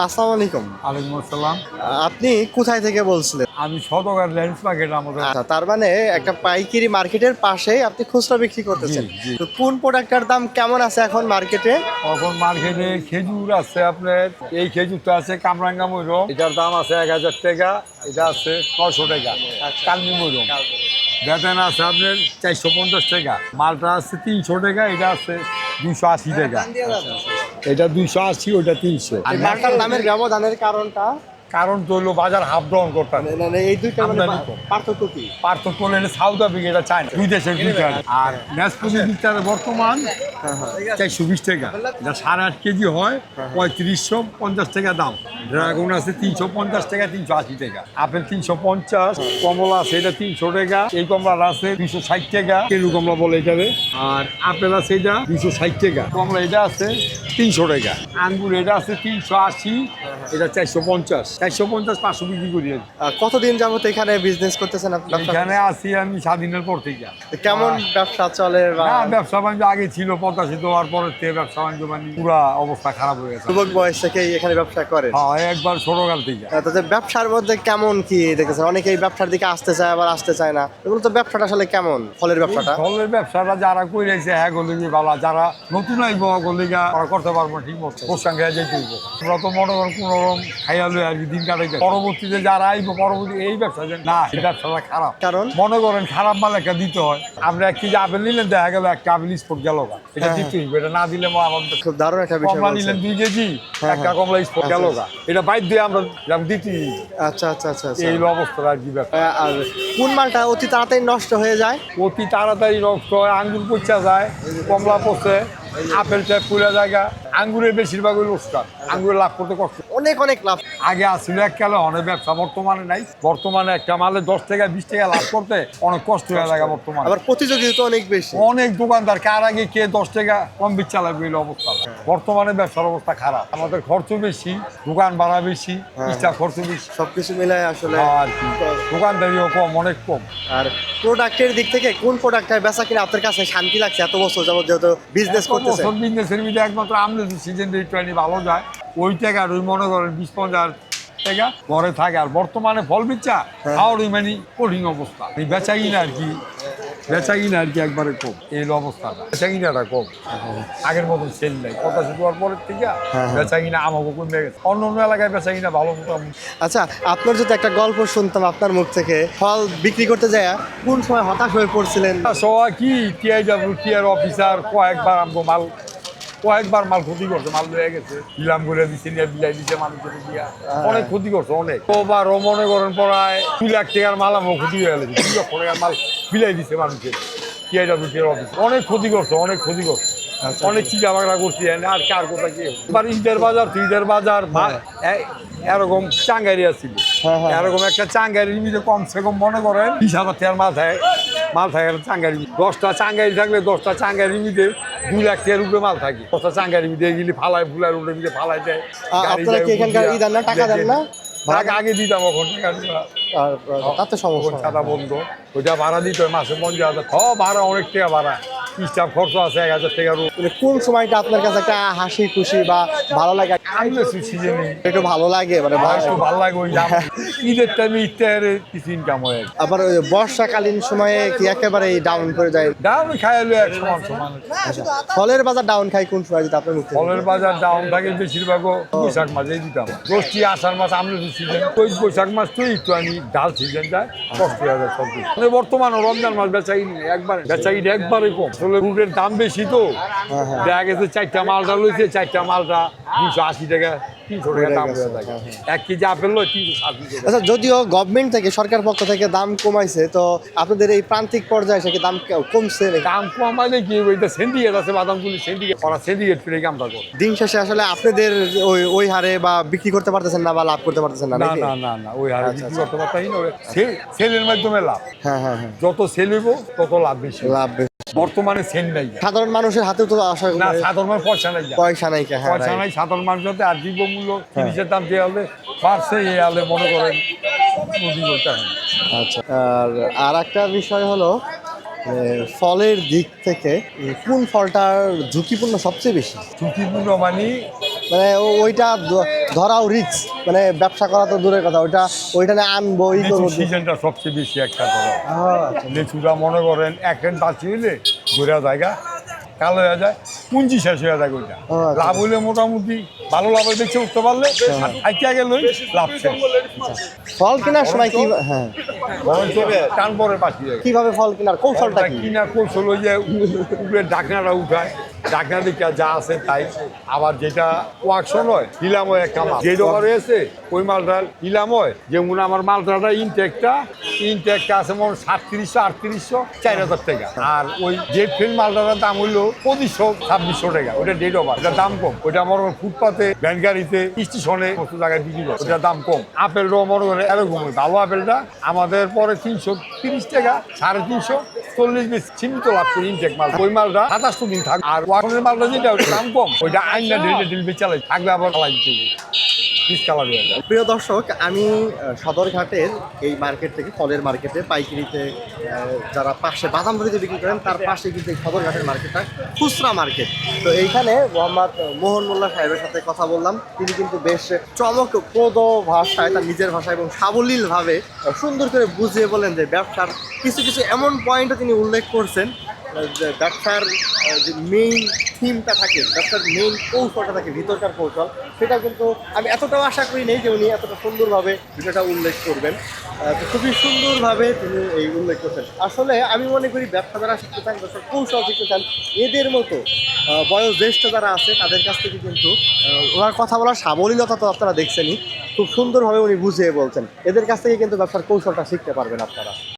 আসসালামু আলাইকুম। ওয়ালাইকুম আসসালাম। আপনি কোথায় থেকে বলছিলেন? আমি সদকার লেন্স মার্কেট আমাদের। আচ্ছা, তার মানে একটা পাইকারি মার্কেটের পাশেই আপনি খুচরা বিক্রি জি করতেছেন। জি। তো কোন প্রোডাক্টটার দাম কেমন আছে এখন মার্কেটে? এখন মার্কেটে খেজুর আছে আপনার, এই খেজুরটা আছে কামরাঙ্গা ময়ূরম, এটার দাম আছে ১,০০০ টাকা, এটা আছে ৯০০ টাকা। কালমি ময়ূরম বেদানা আছে আপনার ৪৫০ টাকা, মালটা আছে ৩০০ টাকা, এটা আছে ২৮০ টাকা। এটা ২৮০, ওইটা ৩০০। এই মালটার দামের ব্যবধানের কারণটা? কারণ তো হলো বাজার হাফ ডাউন করতাম। এই দুইটার মানে আমদানি কম। পার্থক্য কি? পার্থক্য হলো সাউথ আফ্রিকা, এটা চায়না, দুই দেশের দুইটা। আর ন্যাসপুরি দিকটা বর্তমান ৪২০ টাকা, যা ৮.৫ কেজি হয় ৩৫50 টাকা দাম। ড্রাগন আছে ৩৫০ টাকা, ৩৮০ টাকা। আপেল ৩৫০, কমলা আছে এটা ৩০০ টাকা, এই কমলাটা আছে ২৬০ টাকা, কেলু কমলা বলে এটারে। আর আপেল আছে এটা ২৬০ টাকা, কমলা এটা আছে ৩০০ টাকা, আঙ্গুর এটা আছে ৩৮০, এটা ৪৫০, ৪৫০ ৫০০ বিক্রি করি। কতদিন যাবত এখানে বিজনেস করতেছেন আপনি? এখানে আছি আমি স্বাধীনের পর থেকে। কেমন ব্যবসা চলে? না, ব্যবসা বাণিজ্য আগে ছিল, প্রত্যাশিত হওয়ার পরের থেকে ব্যবসা বাণিজ্য মানে পুরা অবস্থা খারাপ হয়ে গেছে। যুবক বয়স থেকে এখানে ব্যবসা করেন? হ্যাঁ, একবার ছোটকাল থেকে। তাতে ব্যবসার মধ্যে কেমন কি দেখেছেন? অনেকেই ব্যবসার দিকে আসতে চায়, আবার আসতে চায় না। এগুলো তো ব্যবসাটা আসলে কেমন, ফলের ব্যবসাটা? ফলের ব্যবসাটা যারা কইরেছে হ্যাঁ গলিগে ভালো, যারা নতুন আইব গলিগা ওরা করতে পারবো ঠিক মতো, প্রস্থান খেয়ে যেতে হইব। আমরা তো মনে করেন কোন রকম খাইয়া লই আর কি দিন কাটাইতে। পরবর্তীতে যারা আইব পরবর্তী এই ব্যবসা যে না, এই ব্যবসাটা খারাপ। কারণ মনে করেন খারাপ মাল একটা দিতে হয়। আমরা ১ কেজি আপেল নিলেন, দেখা গেল একটা আপেল স্পোর্ট গেল, এটা দিতে হইব। এটা না দিলে আমাদের খুব দারুণ একটা বিষয় কমলা বলছেন। নিলেন ২ কেজি, হ্যাঁ, একটা কমলা স্পোর্ট গেল, এটা বাইর দিয়ে আমরা দিতে। আচ্ছা আচ্ছা আচ্ছা আচ্ছা। এই অবস্থা আর কি ব্যাপার। আর কোন মালটা অতি তাড়াতাড়ি নষ্ট হয়ে যায়? অতি তাড়াতাড়ি নষ্ট হয়, আঙ্গুর পচা যায়, কমলা পচে, আপেলটা পুরা জায়গা। আঙ্গুরের বেশিরভাগ হইল লোকসান, আঙ্গুরের লাভ করতে কষ্ট। অনেক অনেক লাভ। আগে আসছিল এক কালে অনেক ব্যবসা, বর্তমানে নাই। বর্তমানে একটা মালে ১০ টাকা ২০ টাকা লাভ করতে অনেক কষ্ট হয়ে যায় বর্তমানে। আবার প্রতিযোগিতা তো অনেক বেশি। অনেক দোকানদার, কার আগে কে ১০ টাকা কম বিচ্ছা লাগবে, এই অবস্থা। বর্তমানে ব্যবসার অবস্থা খারাপ, আমাদের খরচ বেশি, দোকান ভাড়া বেশি, স্টাফ খরচ বেশি, সবকিছু মিলায় আসলে আর কি দোকানদারিও কম, অনেক কম। আর প্রোডাক্টের দিক থেকে কোন প্রোডাক্টটা বেচা কিনা আপনার কাছে শান্তি লাগছে এত বছর যাবত যেহেতু বিজনেস করতেছেন? বিজনেসের মধ্যে একমাত্র আমলের সিজন একটুখানি ভালো যায়, ওই টাকা আর ওই মনে করেন ২০-৫০ টাকা ঘরে থাকে। আর বর্তমানে ফল বিচ্ছা খাওয়ার ওই মানে কঠিন অবস্থা, এই বেচা কিনা আর কি, বেচা কিনা আর কি একবারে কম, এই অবস্থাটা। বেচা কিনাটা কম, আগের মতন সেল নাই, কথা শুরু হওয়ার পরের থেকে বেচা কিনা আমাকে কমে গেছে। অন্য অন্য এলাকায় বেচা কিনা ভালো মোটামুটি। আচ্ছা, আপনার যদি একটা গল্প শুনতাম আপনার মুখ থেকে, ফল বিক্রি করতে যায় কোন সময় হতাশ হয়ে পড়ছিলেন? সবাই কি টিআর অফিসার কয়েকবার মাল ক্ষতি করছে, মাল লয়ে গেছে, দিলাম করে দিচ্ছে, নিয়ে বিলাই দিচ্ছে মানুষের দিয়া, অনেক ক্ষতি করছে অনেক। ওবার ও মনে করেন প্রায় ২ লাখ টাকার মাল আমার ক্ষতি হয়ে গেছে, ২ লক্ষ টাকার মাল বিলাই দিচ্ছে মানুষের। টিআর অফিস অনেক ক্ষতি করছে, অনেক ক্ষতি করছে, অনেক চিকা বাগড়া করছি। আর কার কথা কি এবার ঈদের বাজার এরকম চাঙ্গাইরিয়া ছিল, এরকম একটা চাঙ্গাইরির মধ্যে কমসে কম মনে করেন ২০,০০০ টাকার মাল থাকে চাঙ্গাইরি। ১০টা চাঙ্গাইরি থাকলে 10টা চাঙ্গাইরির মধ্যে ২ লাখ টাকার উপরে মাল থাকে। 10টা চাঙ্গাইরির মধ্যে গেলে ফালায় ফুলার উপরে মধ্যে ফালাই দেয়। আপনারা কি এখানকার দেন না, টাকা দেন না? আগে দিতাম, এখন তাতে সমস্যা সাদা বন্ধ, ওইটা ভাড়া দিতে হয় মাসে ৫০,০০০। ভাড়া অনেক টাকা ভাড়া, স্টাফ খরচ আছে ১,০০০ টাকার। কোন সময়টা আপনার কাছে একটা হাসি খুশি বা ভালো লাগে? সিজনে একটু ভালো লাগে, মানে একটু ভালো লাগে ওই ঈদের টাইমে ঈদের কিছু ইনকাম হয়। আবার ওই বর্ষাকালীন সময়ে কি একেবারে ডাউন করে যায়? ডাউন খাইলে এক সমান সমান। ফলের বাজার ডাউন খাই কোন সময় যদি আপনার মুখে? ফলের বাজার ডাউন থাকে বেশিরভাগ বৈশাখ মাসেই দিতাম। জ্যৈষ্ঠী আষাঢ় মাস আমলের সিজন, ওই বৈশাখ মাস তো একটু আমি ডাল সিজন যায়, কষ্ট হয়ে যায় সব কিছু। বর্তমানে রমজান মাস বেচাই একবারে কম। আসলে রুটের দাম বেশি তো, দেখা গেছে 4টা মালটা লইছে, 4টা মালটা 280 টাকা 300 টাকা দাম হয়ে থাকে। 1 কেজি আপেল লয় 380 টাকা। আচ্ছা, যদিও গভর্নমেন্ট থেকে, সরকার পক্ষ থেকে দাম কমাইছে, তো আপনাদের এই প্রান্তিক পর্যায়ে সে কি দাম কমছে নাকি? দাম কমাইলে কি ওইটা সিন্ডিকেট আছে, বাদামগুলি সিন্ডিকেট, ওরা সিন্ডিকেট ফিরে কামটা করে। দিন শেষে আসলে আপনাদের ওই হারে বা বিক্রি করতে পারতেছেন না বা লাভ করতে পারতেছেন না না নাকি? না না না, ওই হারে বিক্রি করতে পারতাই না। সেলের মাধ্যমে লাভ, হ্যাঁ হ্যাঁ হ্যাঁ, যত সেল হইব তত লাভ বেশি। লাভ বেশি। বর্তমানে সেল নাই, সাধারণ মানুষের হাতেও তো আশা না সাধারণ মানুষ পয়সা নাই, পয়সা নাই। হ্যাঁ, পয়সা নাই সাধারণ মানুষ যাতে। আর দ্রব্যমূল্য জিনিসের দাম যে হলে বাড়ছে, এই হলে মনে করেন নদী বলতে হয়। আচ্ছা, আর একটা বিষয় হলো ফলের দিক থেকে কোন ফলটার ঝুঁকিপূর্ণ সবচেয়ে বেশি? ঝুঁকিপূর্ণ মানে মানে ওইটা ধরাও রিস্ক, মানে ব্যবসা করা তো দূরের কথা, ওইটা না আনবো ই লিচু করবো। সিজনটা সবচেয়ে বেশি একটা ধরো। আচ্ছা। লিচুটা মনে করেন এক রেন্ট বাঁচি হইলে ঘুরে জায়গা কালো হয়ে যায়, পুঁজি শেষ হয়ে যায় ওইটা। আচ্ছা। লাভ হইলে মোটামুটি ভালো লাভে দেখছে উঠতে পারলে আর খাইতে গেলেই লাভ শেষ। ফল কেনার সময় কি, হ্যাঁ, বরঞ্চ টান পরে পাখি যায়। কিভাবে ফল কেনার কৌশলটা কি? কিনা কৌশল ওই যে উপরে ডাকনাটা উঠায়, ডাকনা দিকে যা আছে তাই। আবার যেটা ওয়াকশন হয় নিলাম হয় একটা মাল, যে দোকান রয়েছে ওই মালটা নিলাম হয়। যেমন আমার মালটাটা ইনটেকটা আছে মনে 3700 3800 টাকা, আর ওই জেড ফিল মালটার দাম হইলো 2500 টাকা। ওটা ডেট ওভার, ওটার দাম কম। ওটা মনে করেন ফুটপাতে ভ্যান গাড়িতে স্টেশনে কত জায়গায় বিক্রি করে, ওটার দাম কম। আপেলটাও মনে করেন এরকম ভালো আপেলটা আমাদের পরে 330 টাকা, 350 বেশি সীমিত লাভ করি ইনটেক মাল। ওই মালটা 27 দিন থাকে। আর ওয়াগনের মালটা যেটা ওটা দাম কম, ওইটা আইনা ডেলিভারি চালাই থাকলে আবার চালাই দিতে হবে। প্রিয় দর্শক, আমি সদরঘাটের এই মার্কেট থেকে, ফলের মার্কেটে পাইকারিতে যারা পাশে বাদামবাড়িতে বিক্রি করেন তার পাশে কিন্তু এই সদরঘাটের মার্কেটটা খুচরা মার্কেট। তো এইখানে মোহাম্মদ মোহন মোল্লা সাহেবের সাথে কথা বললাম। তিনি কিন্তু বেশ চমকপ্রদ ভাষায়, তার নিজের ভাষায় এবং সাবলীলভাবে সুন্দর করে বুঝিয়ে বলেন যে ব্যবসার কিছু কিছু এমন পয়েন্টও তিনি উল্লেখ করছেন যে ব্যবসার যে মেইন থিমটা থাকে, ব্যবসার মেইন কৌশলটা থাকে, ভিতরকার কৌশল, সেটা কিন্তু আমি এতটাও আশা করি নেই যে উনি এতটা সুন্দরভাবে বিষয়টা উল্লেখ করবেন। তো খুবই সুন্দরভাবে তিনি এই উল্লেখ করছেন। আসলে আমি মনে করি ব্যবসা যারা শিখতে চান, ব্যবসার কৌশল শিখতে চান, এদের মতো বয়োজ্যেষ্ঠ যারা আছে তাদের কাছ থেকে কিন্তু ওনার কথা বলার সাবলীলতা তো আপনারা দেখছেনই, খুব সুন্দরভাবে উনি বুঝিয়ে বলছেন। এদের কাছ থেকে কিন্তু ব্যবসার কৌশলটা শিখতে পারবেন আপনারা।